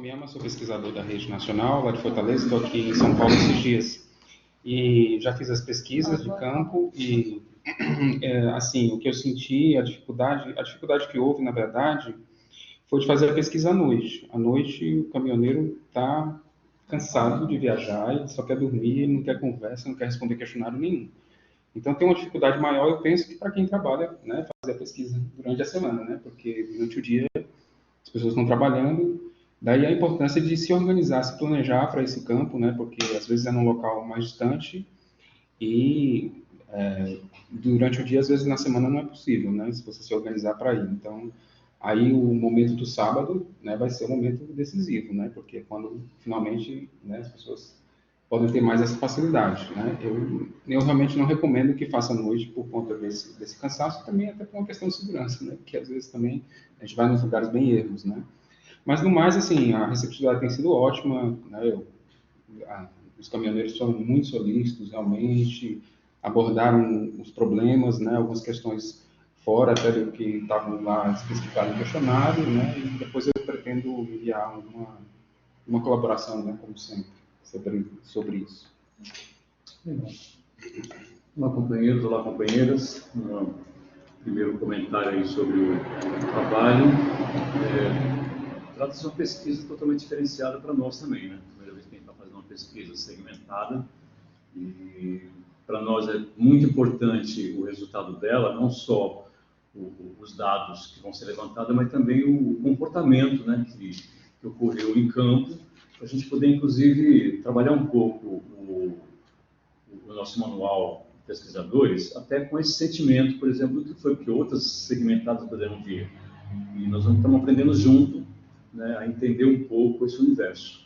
nome é Ama, sou pesquisador da Rede Nacional, lá de Fortaleza, estou aqui em São Paulo esses dias. E já fiz as pesquisas de campo e, assim, o que eu senti, a dificuldade que houve, na verdade, foi de fazer a pesquisa à noite. À noite, o caminhoneiro está cansado de viajar, ele só quer dormir, ele não quer conversa, não quer responder questionário nenhum. Então, tem uma dificuldade maior, eu penso, que para quem trabalha, né, fazer a pesquisa durante a semana, né, porque durante o dia as pessoas estão trabalhando, daí a importância de se organizar, se planejar para esse campo, né, porque às vezes é num local mais distante e durante o dia, às vezes na semana não é possível, né, se você se organizar para ir. Então, aí o momento do sábado, né, vai ser um momento decisivo, né, porque é quando finalmente, né, as pessoas podem ter mais essa facilidade, né. Eu realmente não recomendo que faça à noite por conta desse cansaço e também até por uma questão de segurança, né, porque às vezes também a gente vai nos lugares bem ermos, né. Mas no mais, assim, a receptividade tem sido ótima, né, os caminhoneiros foram muito solícitos, realmente, abordaram os problemas, né, algumas questões fora até do que estavam lá especificados no questionário, né, e depois eu pretendo enviar uma colaboração, né, como sempre, sobre isso. Olá, companheiros, olá, companheiras. Primeiro comentário aí sobre o trabalho. Trata-se de uma pesquisa totalmente diferenciada para nós também, né? Primeira vez que a gente está fazendo uma pesquisa segmentada e para nós é muito importante o resultado dela, não só os dados que vão ser levantados, mas também o comportamento, né, que ocorreu em campo, para a gente poder, inclusive, trabalhar um pouco o nosso manual de pesquisadores, até com esse sentimento, por exemplo, do que foi, porque outras segmentadas poderão vir. E nós estamos aprendendo junto, né, a entender um pouco esse universo.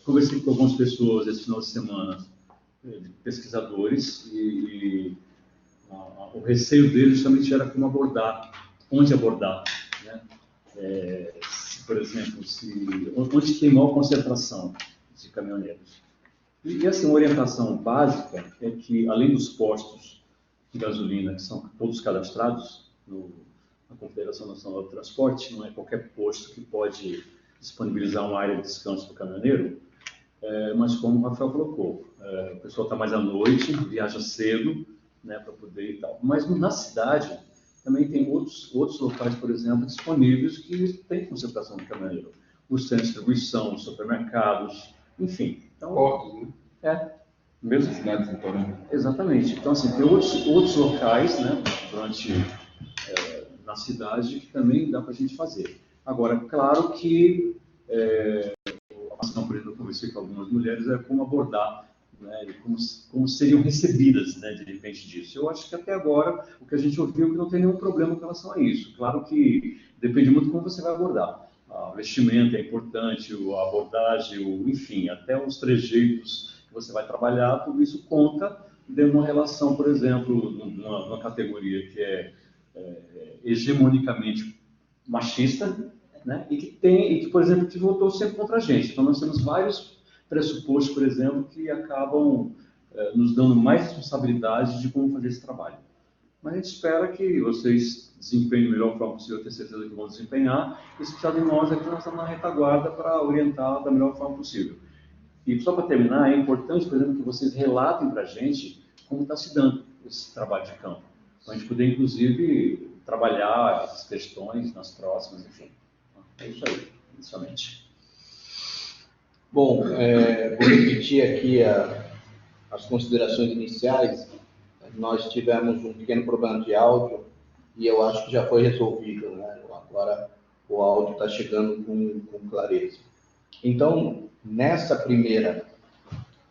Conversei com algumas pessoas esse final de semana, pesquisadores, e o receio deles justamente era como abordar, onde abordar, né? Por exemplo, onde tem maior concentração de caminhoneiros. E assim, uma orientação básica é que, além dos postos de gasolina, que são todos cadastrados na Confederação Nacional do Transporte, não é qualquer posto que pode disponibilizar uma área de descanso para o caminhoneiro, mas como o Rafael colocou, o pessoal está mais à noite, viaja cedo, né, para poder e tal. Mas na cidade também tem outros locais, por exemplo, disponíveis que têm concentração de caminhoneiro. Os centros de distribuição, os supermercados, enfim. Então, portos, né? Mesmo cidades litorâneas. Exatamente. Então, assim, tem outros locais, né, na cidade que também dá para a gente fazer. Agora, claro que por exemplo, eu conversei com algumas mulheres, como abordar, né, como seriam recebidas, né, de repente disso. Eu acho que até agora o que a gente ouviu é que não tem nenhum problema com relação a isso. Claro que depende muito de como você vai abordar. O vestimento é importante, a abordagem, enfim, até os trejeitos que você vai trabalhar, tudo isso conta dentro de uma relação, por exemplo, numa categoria que é hegemonicamente machista, né? E que, por exemplo, que votou sempre contra a gente. Então, nós temos vários pressupostos, por exemplo, que acabam nos dando mais responsabilidade de como fazer esse trabalho. Mas a gente espera que vocês desempenhem da melhor forma possível, eu tenho certeza que vão desempenhar, e se precisar de nós, aqui nós estamos na retaguarda para orientar da melhor forma possível. E só para terminar, é importante, por exemplo, que vocês relatem para a gente como está se dando esse trabalho de campo, para a gente poder, inclusive, trabalhar essas questões nas próximas, enfim. É isso aí, inicialmente. Bom, vou repetir aqui as considerações iniciais. Nós tivemos um pequeno problema de áudio e eu acho que já foi resolvido, né? Agora o áudio está chegando com clareza. Então, nessa primeira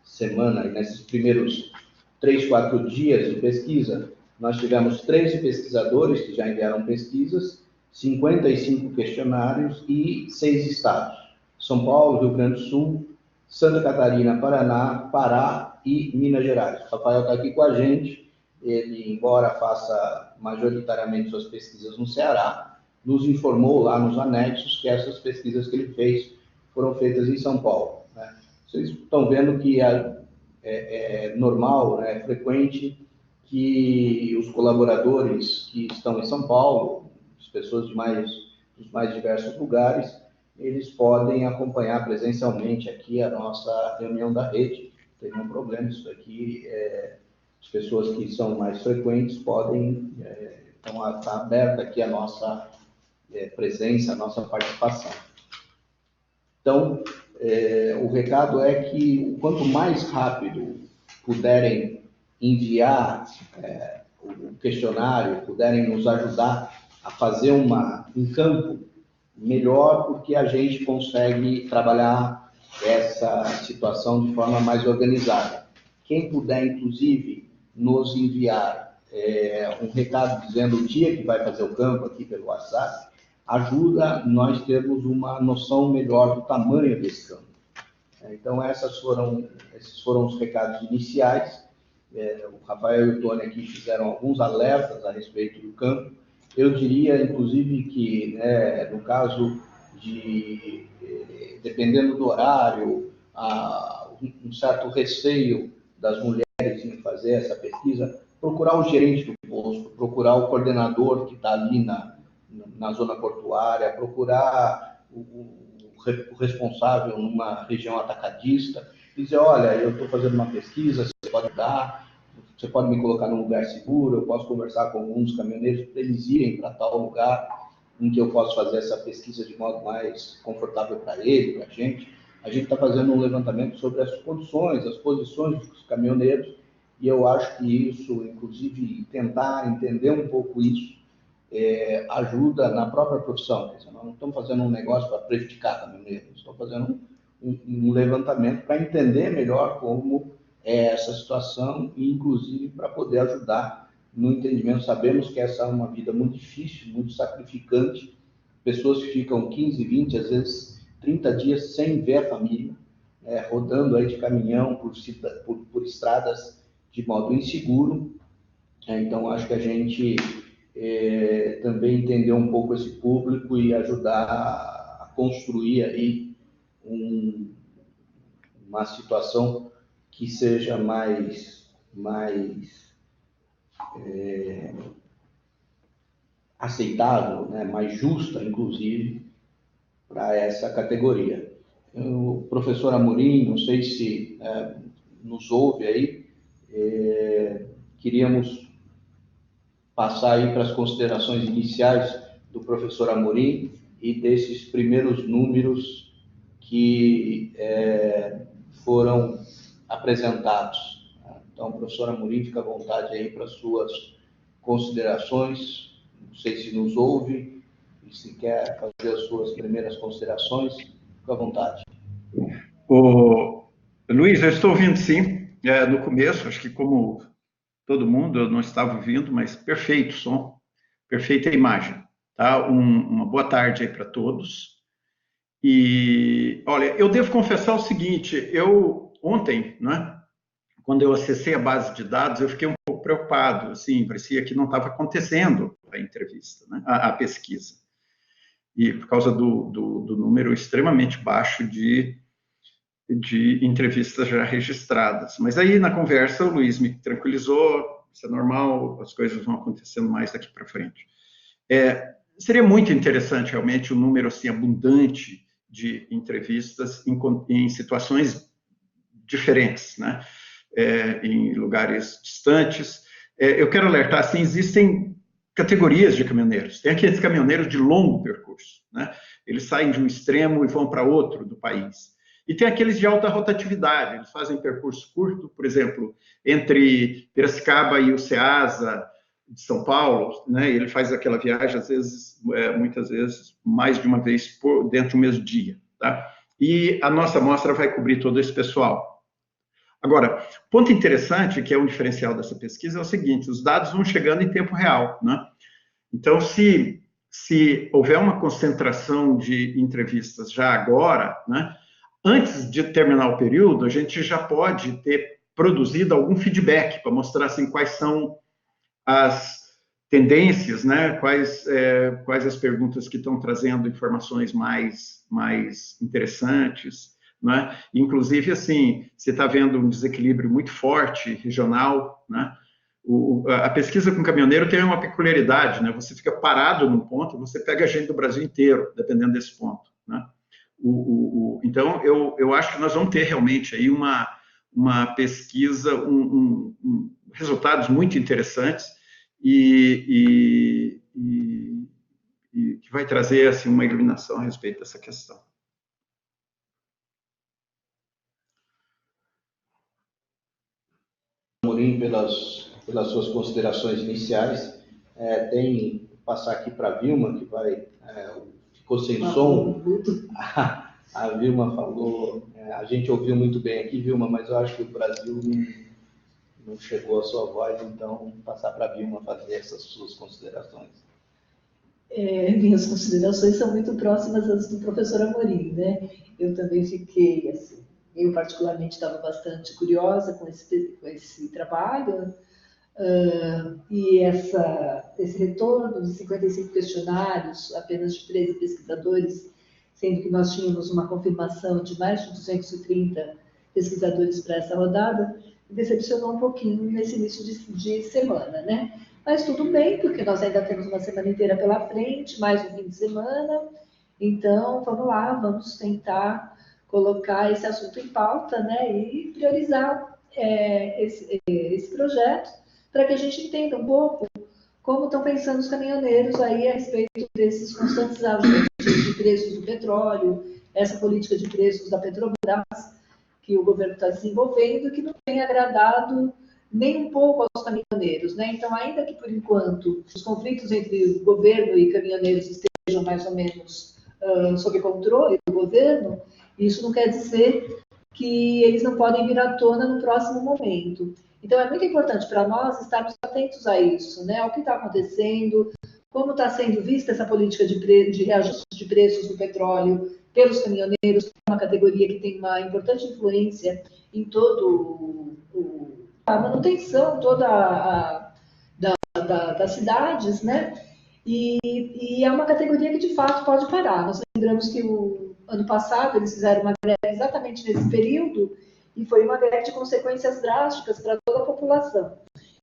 semana, nesses primeiros 3, 4 dias de pesquisa, nós tivemos 13 pesquisadores que já enviaram pesquisas, 55 questionários e 6 estados: São Paulo, Rio Grande do Sul, Santa Catarina, Paraná, Pará e Minas Gerais. O Rafael está aqui com a gente. Ele, embora faça majoritariamente suas pesquisas no Ceará, nos informou lá nos anexos que essas pesquisas que ele fez foram feitas em São Paulo, né? Vocês estão vendo que é normal, né, é frequente que os colaboradores que estão em São Paulo, as pessoas dos mais diversos lugares, eles podem acompanhar presencialmente aqui a nossa reunião da rede. Não tem nenhum problema, isso aqui, as pessoas que são mais frequentes podem, então está aberta aqui a nossa presença, a nossa participação. Então, o recado é que quanto mais rápido puderem enviar o questionário, puderem nos ajudar a fazer um campo melhor, porque a gente consegue trabalhar essa situação de forma mais organizada. Quem puder, inclusive, nos enviar um recado dizendo o dia que vai fazer o campo aqui pelo WhatsApp, ajuda nós termos uma noção melhor do tamanho desse campo. Então, esses foram os recados iniciais. O Rafael e o Tony aqui fizeram alguns alertas a respeito do campo. Eu diria, inclusive, que no caso de, dependendo do horário, um certo receio das mulheres em fazer essa pesquisa, procurar o gerente do posto, procurar o coordenador que está ali na zona portuária, procurar o responsável numa região atacadista, dizer, olha, eu estou fazendo uma pesquisa, você pode dar, você pode me colocar num lugar seguro, eu posso conversar com alguns caminhoneiros para eles irem para tal lugar em que eu posso fazer essa pesquisa de modo mais confortável para ele, para a gente. A gente está fazendo um levantamento sobre as condições, as posições dos caminhoneiros, e eu acho que isso, inclusive, tentar entender um pouco isso, ajuda na própria profissão. Quer dizer, nós não estamos fazendo um negócio para prejudicar caminhoneiros, estamos fazendo um levantamento para entender melhor como é essa situação e, inclusive, para poder ajudar no entendimento. Sabemos que essa é uma vida muito difícil, muito sacrificante, pessoas que ficam 15, 20, às vezes 30 dias sem ver a família, rodando aí de caminhão por estradas de modo inseguro. Então, acho que a gente também entender um pouco esse público e ajudar a construir aí uma situação que seja mais aceitável, né? Mais justa, inclusive, para essa categoria. O professor Amorim, não sei se nos ouve aí, queríamos passar aí para as considerações iniciais do professor Amorim e desses primeiros números que foram apresentados. Então, professor Amorim, fica à vontade aí para as suas considerações. Não sei se nos ouve e se quer fazer as suas primeiras considerações, fica à vontade. Luiz, eu estou ouvindo sim, no começo, acho que como todo mundo, eu não estava ouvindo, mas perfeito som, perfeita imagem, tá? Uma boa tarde aí para todos. E, olha, eu devo confessar o seguinte, ontem, né, quando eu acessei a base de dados, eu fiquei um pouco preocupado, assim, parecia que não estava acontecendo a entrevista, né, a pesquisa. E por causa do número extremamente baixo de entrevistas já registradas. Mas aí, na conversa, o Luiz me tranquilizou, isso é normal, as coisas vão acontecendo mais daqui para frente. Seria muito interessante, realmente, um número assim, abundante de entrevistas em situações diferentes, né? Em lugares distantes. Eu quero alertar, assim, existem categorias de caminhoneiros. Tem aqueles caminhoneiros de longo percurso, né? Eles saem de um extremo e vão para outro do país. E tem aqueles de alta rotatividade, eles fazem percurso curto, por exemplo, entre Piracicaba e o Ceasa de São Paulo, né? Ele faz aquela viagem, às vezes, muitas vezes, mais de uma vez dentro do mesmo dia, tá? E a nossa amostra vai cobrir todo esse pessoal. Agora, ponto interessante, que é um diferencial dessa pesquisa, é o seguinte, os dados vão chegando em tempo real, né? Então, se houver uma concentração de entrevistas já agora, né? Antes de terminar o período, a gente já pode ter produzido algum feedback para mostrar assim, quais são as tendências, né? Quais as perguntas que estão trazendo informações mais interessantes, né? Inclusive, assim, você está vendo um desequilíbrio muito forte regional, né? A pesquisa com caminhoneiro tem uma peculiaridade, né? Você fica parado num ponto, você pega a gente do Brasil inteiro, dependendo desse ponto, né? Então, eu acho que nós vamos ter realmente aí uma pesquisa, resultados muito interessantes e que vai trazer assim, uma iluminação a respeito dessa questão. Amorim, pelas suas considerações iniciais. Tem passar aqui para a Vilma, que ficou sem som. A Vilma falou, a gente ouviu muito bem aqui, Vilma, mas eu acho que o Brasil não chegou a sua voz, então passar para a Vilma fazer essas suas considerações. Minhas considerações são muito próximas às do professor Amorim, né? Eu também fiquei, assim, eu particularmente estava bastante curiosa com esse trabalho, e esse retorno de 55 questionários, apenas de 13 pesquisadores, sendo que nós tínhamos uma confirmação de mais de 230 pesquisadores para essa rodada, me decepcionou um pouquinho nesse início de semana, né? Mas tudo bem, porque nós ainda temos uma semana inteira pela frente, mais um fim de semana, então vamos lá, vamos tentar colocar esse assunto em pauta, né, e priorizar esse projeto, para que a gente entenda um pouco como estão pensando os caminhoneiros aí a respeito desses constantes ajustes de preços do petróleo, essa política de preços da Petrobras que o governo está desenvolvendo, que não tem agradado nem um pouco aos caminhoneiros, né? Então, ainda que por enquanto os conflitos entre o governo e caminhoneiros estejam mais ou menos sob controle do governo, isso não quer dizer que eles não podem vir à tona no próximo momento. Então, é muito importante para nós estarmos atentos a isso, né? Ao que está acontecendo, como está sendo vista essa política de reajuste de preços do petróleo pelos caminhoneiros, que é uma categoria que tem uma importante influência em todo a manutenção toda das cidades, né? E é uma categoria que, de fato, pode parar. Nós lembramos que o ano passado eles fizeram uma greve exatamente nesse período, e foi uma greve de consequências drásticas para toda a população.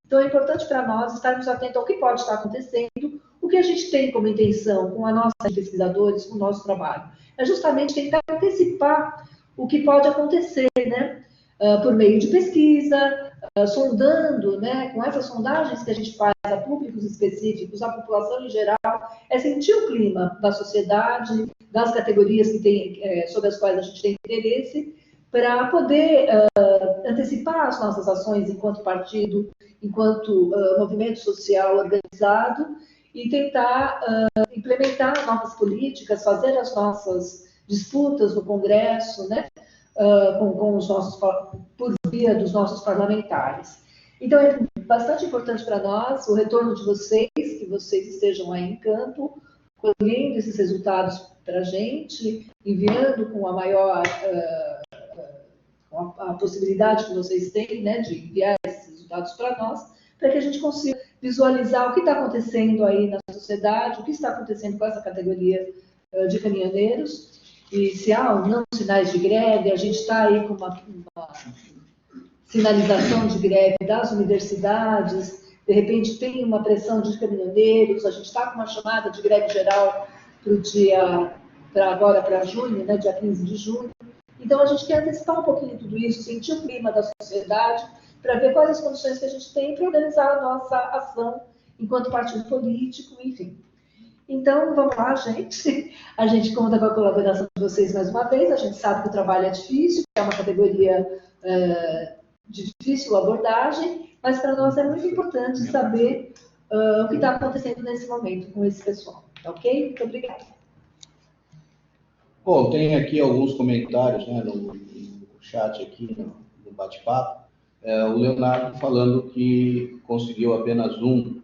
Então, é importante para nós estarmos atentos ao que pode estar acontecendo, o que a gente tem como intenção com a nossa pesquisadores, com o nosso trabalho. É justamente tentar antecipar o que pode acontecer, né? Por meio de pesquisa, sondando, né? Com essas sondagens que a gente faz a públicos específicos, a população em geral, é sentir o clima da sociedade, das categorias que tem, sobre as quais a gente tem interesse, para poder antecipar as nossas ações enquanto partido, enquanto movimento social organizado, e tentar implementar novas políticas, fazer as nossas disputas no Congresso, né, com os nossos, por via dos nossos parlamentares. Então, é bastante importante para nós o retorno de vocês, que vocês estejam aí em campo, colhendo esses resultados para a gente, enviando com a maior a possibilidade que vocês têm, né, de enviar esses resultados para nós, para que a gente consiga visualizar o que está acontecendo aí na sociedade, o que está acontecendo com essa categoria de caminhoneiros, e se há ou não sinais de greve. A gente está aí com uma sinalização de greve das universidades, de repente tem uma pressão de caminhoneiros, a gente está com uma chamada de greve geral para junho, né, dia 15 de junho. Então, a gente quer antecipar um pouquinho tudo isso, sentir o clima da sociedade, para ver quais as condições que a gente tem para organizar a nossa ação enquanto partido político, enfim. Então, vamos lá, gente. A gente conta com a colaboração de vocês mais uma vez. A gente sabe que o trabalho é difícil, que é uma categoria de difícil abordagem, mas para nós é muito importante saber o que está acontecendo nesse momento com esse pessoal. Tá ok? Muito obrigada. Bom, tem aqui alguns comentários, né, no chat aqui, no bate-papo. O Leonardo falando que conseguiu apenas um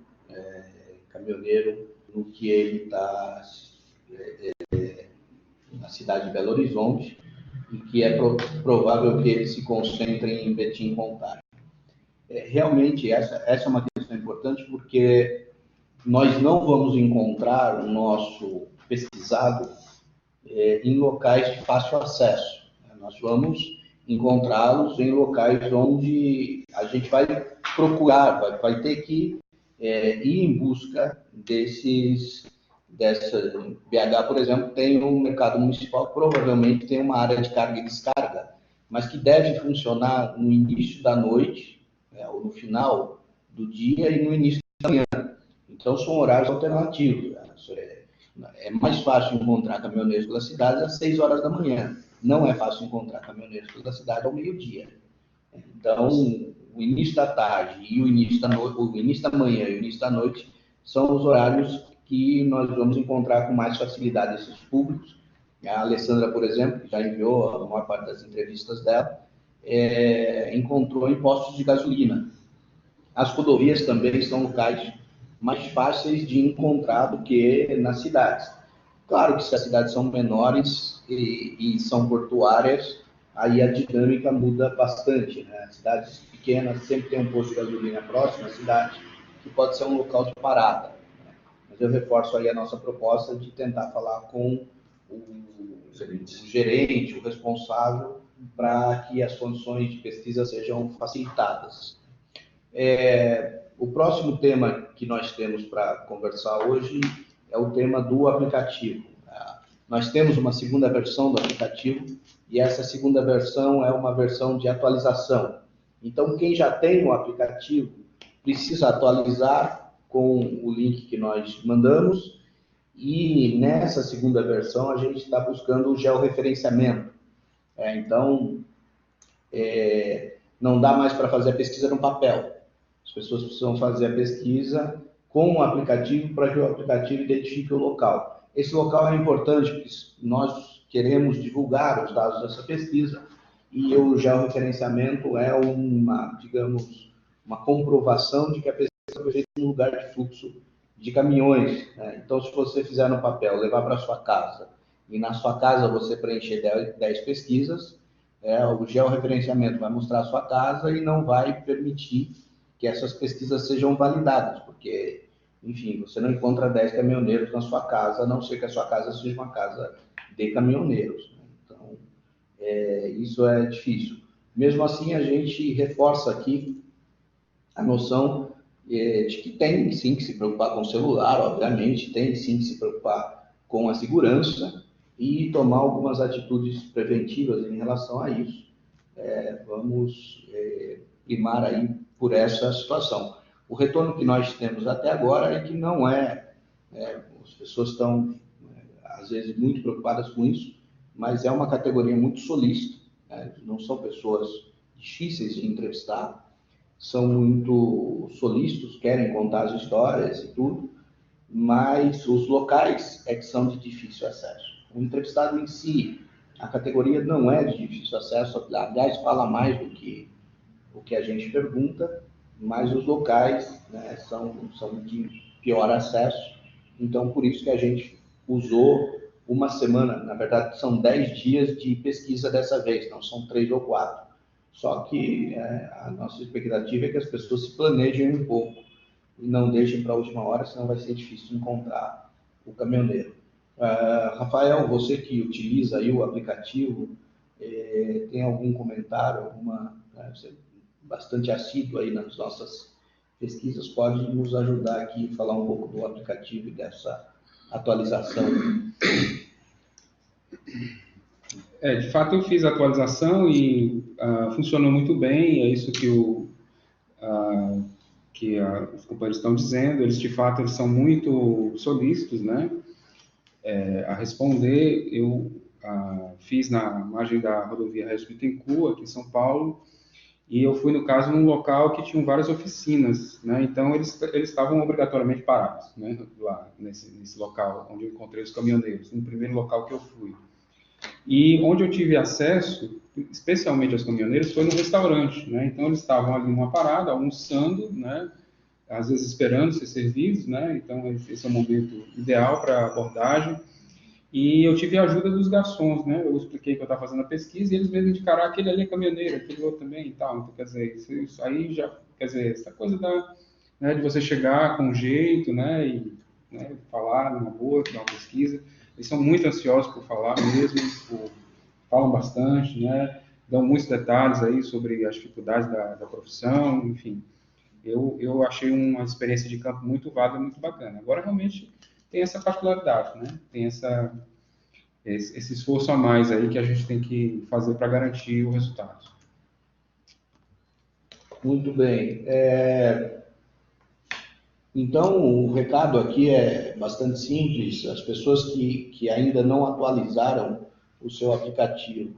caminhoneiro no que ele está na cidade de Belo Horizonte, e que é provável que ele se concentre em Betim Contagem. Realmente, essa é uma questão importante, porque nós não vamos encontrar o nosso pesquisado em locais de fácil acesso. Nós vamos encontrá-los em locais onde a gente vai procurar, vai ter que ir em busca BH, por exemplo, tem um mercado municipal, provavelmente tem uma área de carga e descarga, mas que deve funcionar no início da noite, ou no final do dia e no início da manhã. Então, são horários alternativos. É mais fácil encontrar caminhoneiros pela cidade às 6 horas da manhã. Não é fácil encontrar caminhoneiros pela cidade ao meio-dia. Então, o início da tarde e o início da manhã e o início da noite são os horários que nós vamos encontrar com mais facilidade esses públicos. A Alessandra, por exemplo, que já enviou a maior parte das entrevistas dela, encontrou em postos de gasolina. As rodovias também são locais mais fáceis de encontrar do que nas cidades. Claro que se as cidades são menores e são portuárias, aí a dinâmica muda bastante, né? As cidades pequenas sempre tem um posto de gasolina próximo à cidade, que pode ser um local de parada. Né? Mas eu reforço aí a nossa proposta de tentar falar com o gerente, o responsável, para que as condições de pesquisa sejam facilitadas. O próximo tema que nós temos para conversar hoje é o tema do aplicativo. Nós temos uma segunda versão do aplicativo e essa segunda versão é uma versão de atualização. Então, quem já tem o aplicativo precisa atualizar com o link que nós mandamos e nessa segunda versão a gente está buscando o georreferenciamento. Então, não dá mais para fazer a pesquisa no papel. As pessoas precisam fazer a pesquisa com o aplicativo para que o aplicativo identifique o local. Esse local é importante porque nós queremos divulgar os dados dessa pesquisa e o georreferenciamento é uma comprovação de que a pesquisa foi feita em um lugar de fluxo de caminhões. Né? Então, se você fizer no papel, levar para sua casa e na sua casa você preencher 10 pesquisas, o georreferenciamento vai mostrar a sua casa e não vai permitir que essas pesquisas sejam validadas, porque, enfim, você não encontra 10 caminhoneiros na sua casa, a não ser que a sua casa seja uma casa de caminhoneiros. Né? Então, isso é difícil. Mesmo assim, a gente reforça aqui a noção de que tem sim que se preocupar com o celular, obviamente, tem sim que se preocupar com a segurança e tomar algumas atitudes preventivas em relação a isso. Vamos primar aí por essa situação. O retorno que nós temos até agora é que não as pessoas estão, às vezes, muito preocupadas com isso, mas é uma categoria muito solícita, né? Não são pessoas difíceis de entrevistar, são muito solícitos, querem contar as histórias e tudo, mas os locais é que são de difícil acesso. O entrevistado em si, a categoria não é de difícil acesso, aliás, fala mais do que o que a gente pergunta, mas os locais, né, são de pior acesso, então por isso que a gente usou uma semana, na verdade são 10 dias de pesquisa dessa vez, não são 3 ou 4. Só que a nossa expectativa é que as pessoas se planejem um pouco e não deixem para a última hora, senão vai ser difícil encontrar o caminhoneiro. Rafael, você que utiliza aí o aplicativo, tem algum comentário, você é bastante assíduo aí nas nossas pesquisas, pode nos ajudar aqui a falar um pouco do aplicativo e dessa atualização? De fato, eu fiz a atualização e funcionou muito bem, é isso que os companheiros estão dizendo, eles de fato eles são muito solícitos, né, a responder. Eu fiz na margem da rodovia Regis Bittencourt, aqui em São Paulo, e eu fui, no caso, num local que tinham várias oficinas, né, então eles estavam obrigatoriamente parados, né, lá nesse local onde eu encontrei os caminhoneiros, no primeiro local que eu fui. E onde eu tive acesso, especialmente aos caminhoneiros, foi no restaurante, né? Então eles estavam ali numa parada, almoçando, né? Às vezes esperando ser servidos, né? Então esse é o momento ideal para abordagem. E eu tive a ajuda dos garçons, né? Eu expliquei que eu estava fazendo a pesquisa e eles mesmo indicaram, aquele ali é caminhoneiro, aquele outro também e tal. Então, quer dizer, isso aí já, quer dizer, essa coisa de você chegar com jeito, né? E falar numa boa, dar uma pesquisa. Eles são muito ansiosos por falar mesmo, falam bastante, né? Dão muitos detalhes aí sobre as dificuldades da profissão, enfim. Eu achei uma experiência de campo muito válida, muito bacana. Agora, realmente, tem essa particularidade, né? Tem esse esforço a mais aí que a gente tem que fazer para garantir o resultado. Muito bem. Então, o recado aqui é bastante simples. As pessoas que ainda não atualizaram o seu aplicativo,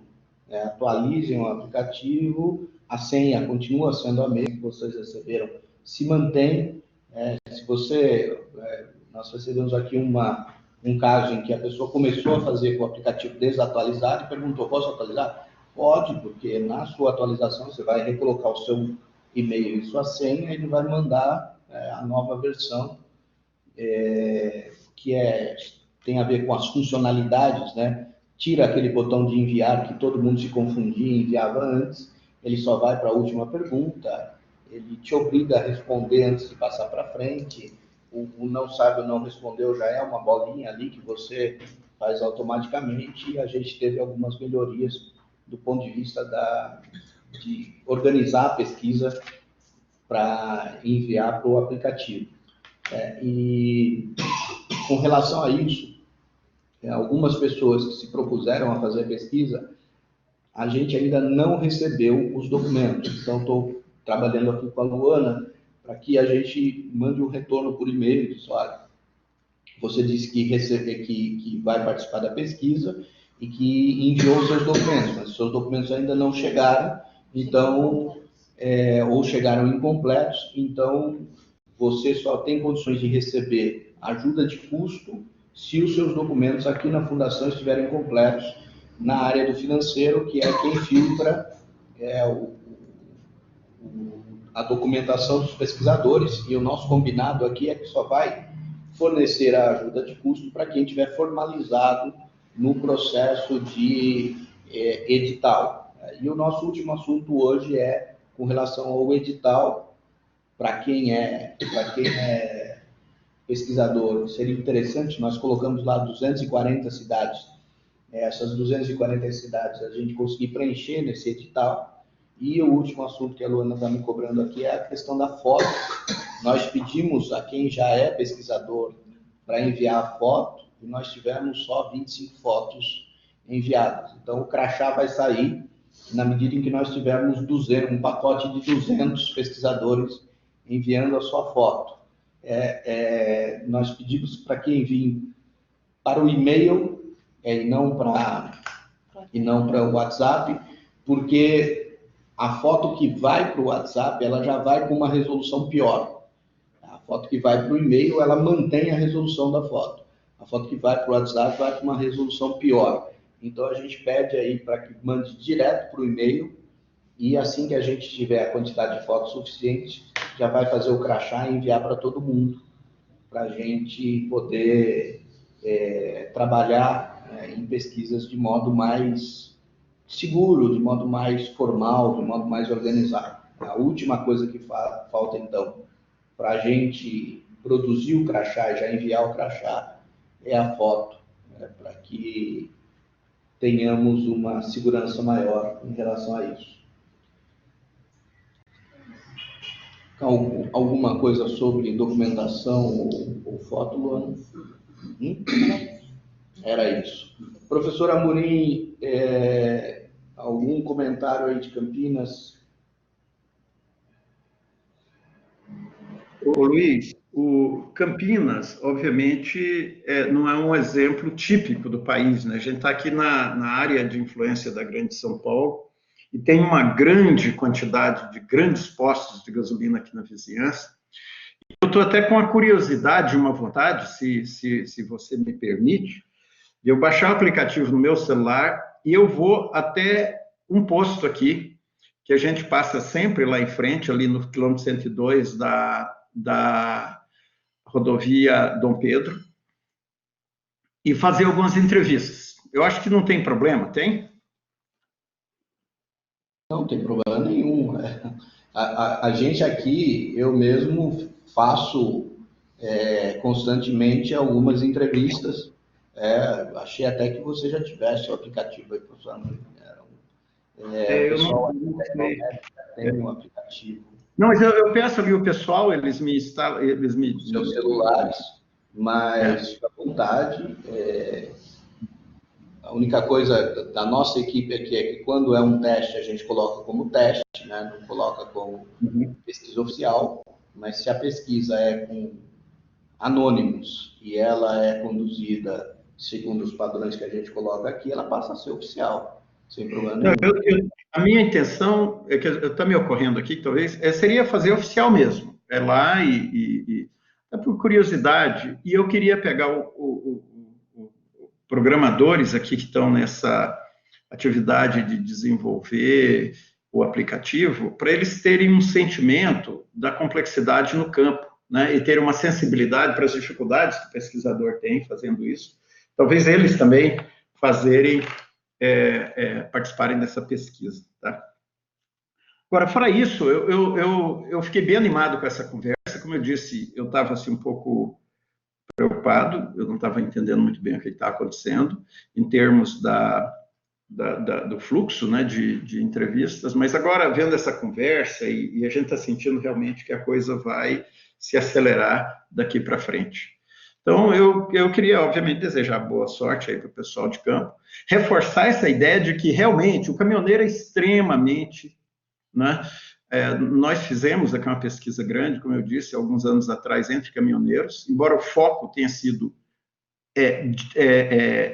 atualizem o aplicativo, a senha continua sendo a mesma que vocês receberam, se mantém. Nós recebemos aqui um caso em que a pessoa começou a fazer com o aplicativo desatualizado e perguntou, posso atualizar? Pode, porque na sua atualização você vai recolocar o seu e-mail e sua senha, ele vai mandar a nova versão, que tem a ver com as funcionalidades, né? Tira aquele botão de enviar que todo mundo se confundia e enviava antes, ele só vai para a última pergunta, ele te obriga a responder antes de passar para frente, o não sabe ou não respondeu já é uma bolinha ali que você faz automaticamente, e a gente teve algumas melhorias do ponto de vista de organizar a pesquisa para enviar para o aplicativo. E com relação a isso, algumas pessoas que se propuseram a fazer a pesquisa, a gente ainda não recebeu os documentos. Então, estou trabalhando aqui com a Luana para que a gente mande um retorno por e-mail e diz, olha, você disse que vai participar da pesquisa e que enviou os seus documentos, mas os seus documentos ainda não chegaram, então, ou chegaram incompletos, então você só tem condições de receber ajuda de custo se os seus documentos aqui na Fundação estiverem completos na área do financeiro, que é quem filtra a documentação dos pesquisadores, e o nosso combinado aqui é que só vai fornecer a ajuda de custo para quem tiver formalizado no processo de edital. E o nosso último assunto hoje é com relação ao edital. Para quem é pesquisador, seria interessante, nós colocamos lá 240 cidades. Essas 240 cidades a gente conseguir preencher nesse edital. E o último assunto que a Luana está me cobrando aqui é a questão da foto. Nós pedimos a quem já é pesquisador para enviar a foto, e nós tivemos só 25 fotos enviadas. Então, o crachá vai sair na medida em que nós tivermos um pacote de 200 pesquisadores enviando a sua foto. Nós pedimos para que enviem para o e-mail e não para o WhatsApp, porque a foto que vai para o WhatsApp, ela já vai com uma resolução pior. A foto que vai para o e-mail, ela mantém a resolução da foto. A foto que vai para o WhatsApp vai com uma resolução pior. Então, a gente pede aí para que mande direto para o e-mail, e assim que a gente tiver a quantidade de fotos suficiente, já vai fazer o crachá e enviar para todo mundo, para a gente poder trabalhar em pesquisas de modo mais seguro, de modo mais formal, de modo mais organizado. A última coisa que falta, então, para a gente produzir o crachá e já enviar o crachá, é a foto, para que tenhamos uma segurança maior em relação a isso. Alguma coisa sobre documentação ou foto, Luana? Era isso. Professor Amorim, algum comentário aí de Campinas? Ô, Luiz, o Campinas, obviamente, não é um exemplo típico do país, né? A gente está aqui na área de influência da Grande São Paulo e tem uma grande quantidade de grandes postos de gasolina aqui na vizinhança. Eu estou até com a curiosidade, uma vontade, se você me permite, de eu baixar o aplicativo no meu celular e eu vou até um posto aqui, que a gente passa sempre lá em frente, ali no quilômetro 102 da rodovia Dom Pedro, e fazer algumas entrevistas. Eu acho que não tem problema, tem? Não tem problema nenhum. A gente aqui, eu mesmo faço constantemente algumas entrevistas. Achei até que você já tivesse o aplicativo aí, professor. O pessoal tem um aplicativo. Não, mas eu peço ali o pessoal, eles me instalam, seus celulares. mas fica à vontade. A única coisa da nossa equipe aqui é que quando é um teste, a gente coloca como teste, né? Não coloca como pesquisa oficial, mas se a pesquisa é com anônimos e ela é conduzida segundo os padrões que a gente coloca aqui, ela passa a ser oficial, sem problema Não, nenhum. a minha intenção, é que está me ocorrendo aqui, talvez, seria fazer oficial mesmo. É lá é por curiosidade. E eu queria pegar programadores aqui que estão nessa atividade de desenvolver o aplicativo, para eles terem um sentimento da complexidade no campo, né? E ter uma sensibilidade para as dificuldades que o pesquisador tem fazendo isso. Talvez eles também fazerem participarem dessa pesquisa. Tá? Agora, fora isso, eu fiquei bem animado com essa conversa. Como eu disse, eu estava assim, um pouco preocupado, eu não estava entendendo muito bem o que estava acontecendo, em termos do fluxo, né, de entrevistas, mas agora, vendo essa conversa, e a gente está sentindo realmente que a coisa vai se acelerar daqui para frente. Então, eu queria, obviamente, desejar boa sorte aí para o pessoal de campo, reforçar essa ideia de que, realmente, o caminhoneiro é extremamente... Né? Nós fizemos aqui uma pesquisa grande, como eu disse, alguns anos atrás, entre caminhoneiros, embora o foco tenha sido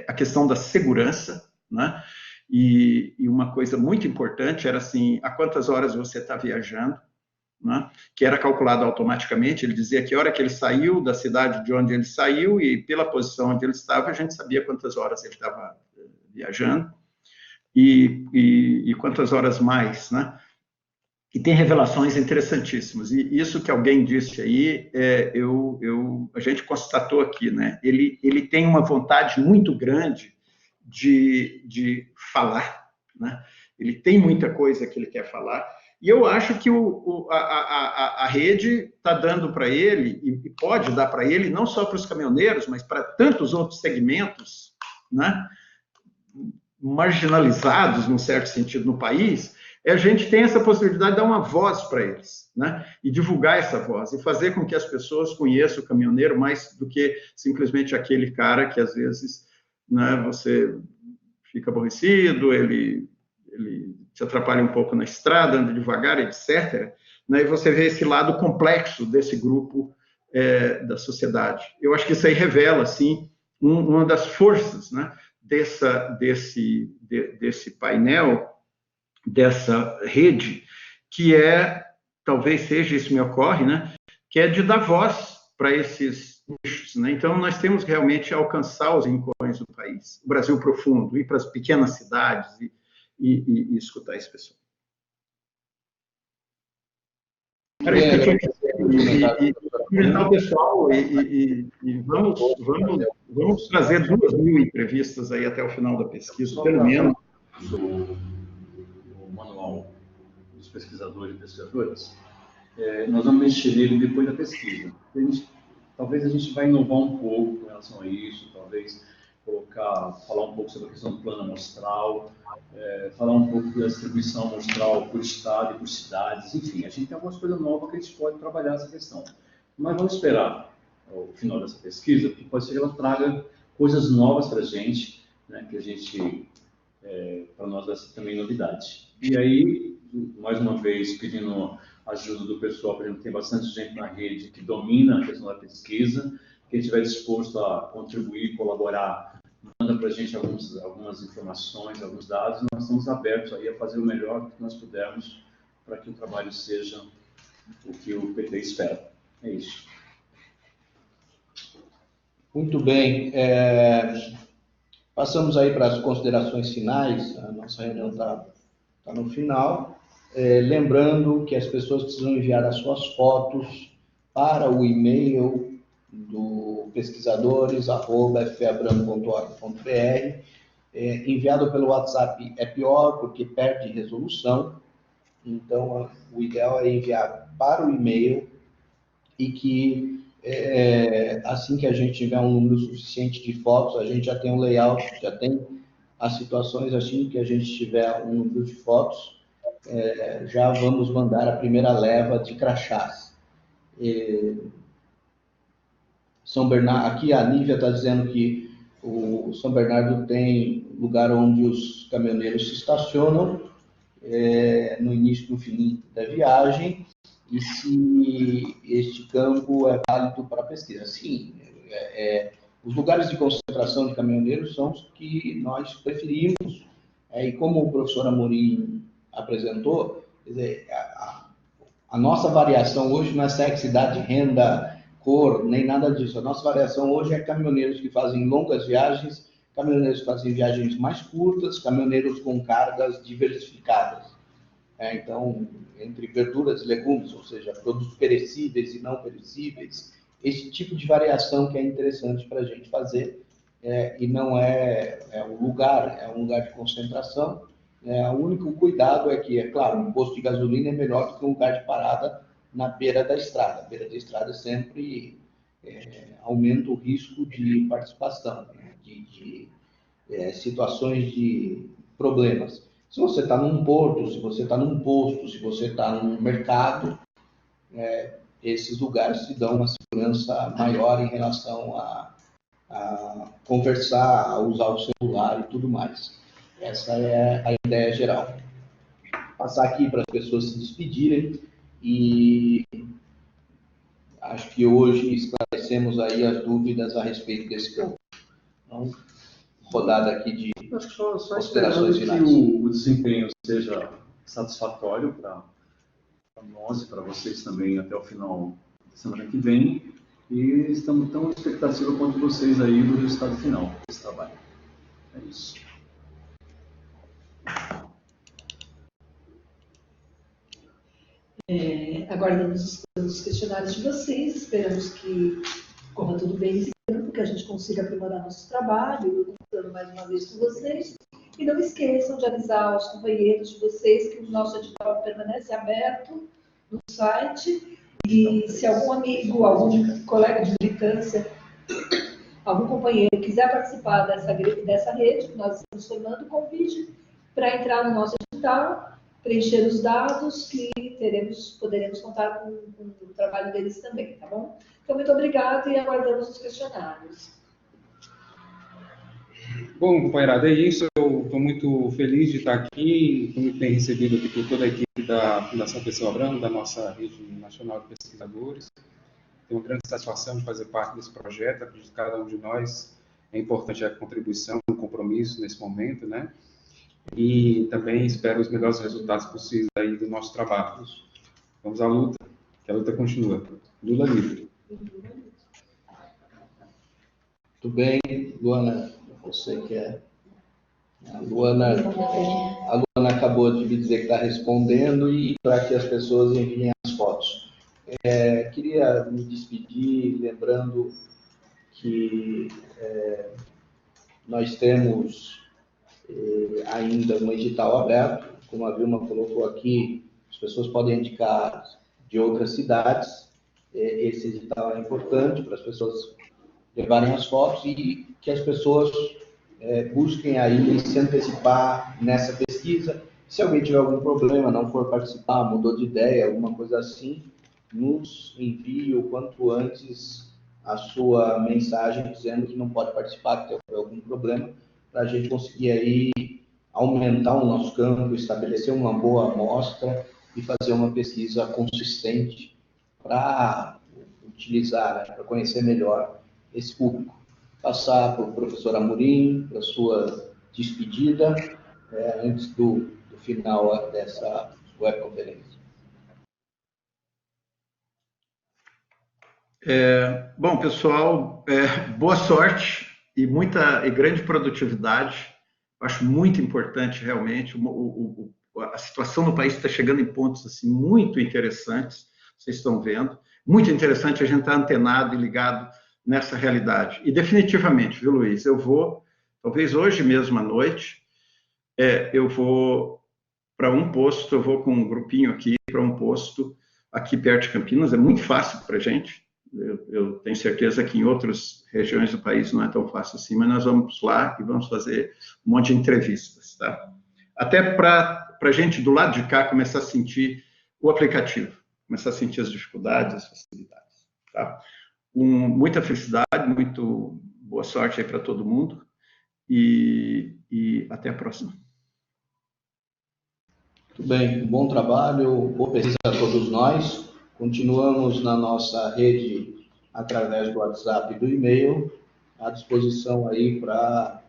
a questão da segurança, né? E uma coisa muito importante era assim, a quantas horas você está viajando, né? Que era calculado automaticamente. Ele dizia que a hora que ele saiu da cidade de onde ele saiu e pela posição onde ele estava, a gente sabia quantas horas ele estava viajando e quantas horas mais, né? E tem revelações interessantíssimas. E isso que alguém disse aí, a gente constatou aqui, né? Ele tem uma vontade muito grande de falar, né? Ele tem muita coisa que ele quer falar. E eu acho que a rede está dando para ele, e pode dar para ele, não só para os caminhoneiros, mas para tantos outros segmentos, né? Marginalizados, num certo sentido, no país, a gente tem essa possibilidade de dar uma voz para eles, né? E divulgar essa voz, e fazer com que as pessoas conheçam o caminhoneiro mais do que simplesmente aquele cara que, às vezes, né, você fica aborrecido, ele te atrapalha um pouco na estrada, anda devagar, etc. Né? E você vê esse lado complexo desse grupo da sociedade. Eu acho que isso aí revela, assim, uma das forças, né, desse painel, dessa rede, que talvez seja, isso me ocorre, né, que é de dar voz para esses nichos, né? Então, nós temos que realmente alcançar os rincões do país, o Brasil profundo, ir para as pequenas cidades e escutar esse pessoal. Era isso que eu tinha que dizer. Cumprimentar o pessoal e vamos trazer 2.000 entrevistas aí até o final da pesquisa, pelo menos. O manual dos pesquisadores e pesquisadoras, nós vamos mexer nele depois da pesquisa. Talvez a gente vai inovar um pouco com relação a isso, talvez falar um pouco sobre a questão do plano amostral, falar um pouco da distribuição amostral por estado e por cidades, enfim, a gente tem algumas coisas novas que a gente pode trabalhar essa questão. Mas vamos esperar o final dessa pesquisa, porque pode ser que ela traga coisas novas para a gente, né, que a gente, para nós, vai ser também novidade. E aí, mais uma vez, pedindo ajuda do pessoal, por exemplo, tem bastante gente na rede que domina a questão da pesquisa, quem estiver disposto a contribuir, colaborar, manda para a gente algumas informações, alguns dados, e nós estamos abertos aí a fazer o melhor que nós pudermos para que o trabalho seja o que o PT espera. É isso. Muito bem. Passamos aí para as considerações finais. A nossa reunião está no final. Lembrando que as pessoas precisam enviar as suas fotos para o e-mail do pesquisadores@feabram.org.br. Enviado pelo WhatsApp é pior, porque perde resolução. Então, o ideal é enviar para o e-mail e que, assim que a gente tiver um número suficiente de fotos, a gente já tem um layout, já tem as situações, assim que a gente tiver um número de fotos, já vamos mandar a primeira leva de crachás. São Bernardo, aqui a Nívia está dizendo que o São Bernardo tem lugar onde os caminhoneiros se estacionam no início e no fim da viagem, e se este campo é válido para pesquisa. Sim, os lugares de concentração de caminhoneiros são os que nós preferimos, e como o professor Amorim apresentou, quer dizer, a nossa variação hoje não é sexo, idade, renda, cor, nem nada disso. A nossa variação hoje é caminhoneiros que fazem longas viagens, caminhoneiros que fazem viagens mais curtas, caminhoneiros com cargas diversificadas. Então, entre verduras e legumes, ou seja, produtos perecíveis e não perecíveis, esse tipo de variação que é interessante para a gente fazer, e não um lugar de concentração. O único cuidado é que, é claro, um posto de gasolina é melhor do que um lugar de parada na beira da estrada. A beira da estrada sempre aumenta o risco de participação, né? de situações de problemas. Se você está num porto, se você está num posto, se você está num mercado, esses lugares te dão uma segurança maior em relação a conversar, a usar o celular e tudo mais. Essa é a ideia geral. Passar aqui para as pessoas se despedirem, e acho que hoje esclarecemos aí as dúvidas a respeito desse campo. Então, rodada aqui de acho que só considerações esperando finais. que o desempenho seja satisfatório para nós e para vocês também até o final da semana que vem, e estamos tão expectativa quanto vocês aí do resultado final desse trabalho. É isso. Aguardamos os questionários de vocês, esperamos que corra tudo bem nesse campo, que a gente consiga aprimorar nosso trabalho, contando mais uma vez com vocês. E não esqueçam de avisar aos companheiros de vocês que o nosso edital permanece aberto no site, e se algum amigo, algum colega de militância, algum companheiro quiser participar dessa rede que nós estamos formando, convide para entrar no nosso edital, preencher os dados, que poderemos contar com o trabalho deles também, tá bom? Então, muito obrigada e aguardamos os questionários. Bom, companheirada, é isso. Eu estou muito feliz de estar aqui, estou muito bem recebido aqui por toda a equipe da Fundação Perseu Abramo, da nossa rede nacional de pesquisadores. Tenho uma grande satisfação de fazer parte desse projeto. Acredito que cada um de nós é importante a contribuição, o compromisso nesse momento, né? E também espero os melhores resultados possíveis aí do nosso trabalho. Vamos à luta, que a luta continua. Lula livre. Muito bem, Luana, você quer... A Luana acabou de me dizer que está respondendo, e para que as pessoas enviem as fotos. Queria me despedir lembrando que nós temos ainda um edital aberto, como a Vilma colocou aqui, as pessoas podem indicar de outras cidades. Esse edital é importante para as pessoas levarem as fotos, e que as pessoas busquem aí se antecipar nessa pesquisa. Se alguém tiver algum problema, não for participar, mudou de ideia, alguma coisa assim, nos envie o quanto antes a sua mensagem dizendo que não pode participar, que tem algum problema, para a gente conseguir aí aumentar o nosso campo, estabelecer uma boa amostra e fazer uma pesquisa consistente para utilizar, né, para conhecer melhor esse público. Passar para o professor Amorim, para a sua despedida, antes do final dessa webconferência. Bom, pessoal, boa sorte e grande produtividade. Acho muito importante, realmente. A situação no país está chegando em pontos assim, muito interessantes, vocês estão vendo. Muito interessante a gente estar antenado e ligado nessa realidade. E definitivamente, viu, Luiz, eu vou, talvez hoje mesmo à noite, eu vou para um posto, eu vou com um grupinho aqui para um posto aqui perto de Campinas. É muito fácil para a gente. Eu tenho certeza que em outras regiões do país não é tão fácil assim, mas nós vamos lá e vamos fazer um monte de entrevistas, tá? Até para a gente, do lado de cá, começar a sentir o aplicativo, começar a sentir as dificuldades, as facilidades, tá? muita felicidade, muito boa sorte aí para todo mundo e até a próxima. Muito bem, bom trabalho, boa pesquisa a todos nós. Continuamos na nossa rede através do WhatsApp e do e-mail, à disposição aí para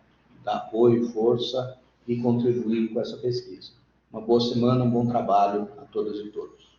dar apoio, força e contribuir com essa pesquisa. Uma boa semana, um bom trabalho a todas e todos.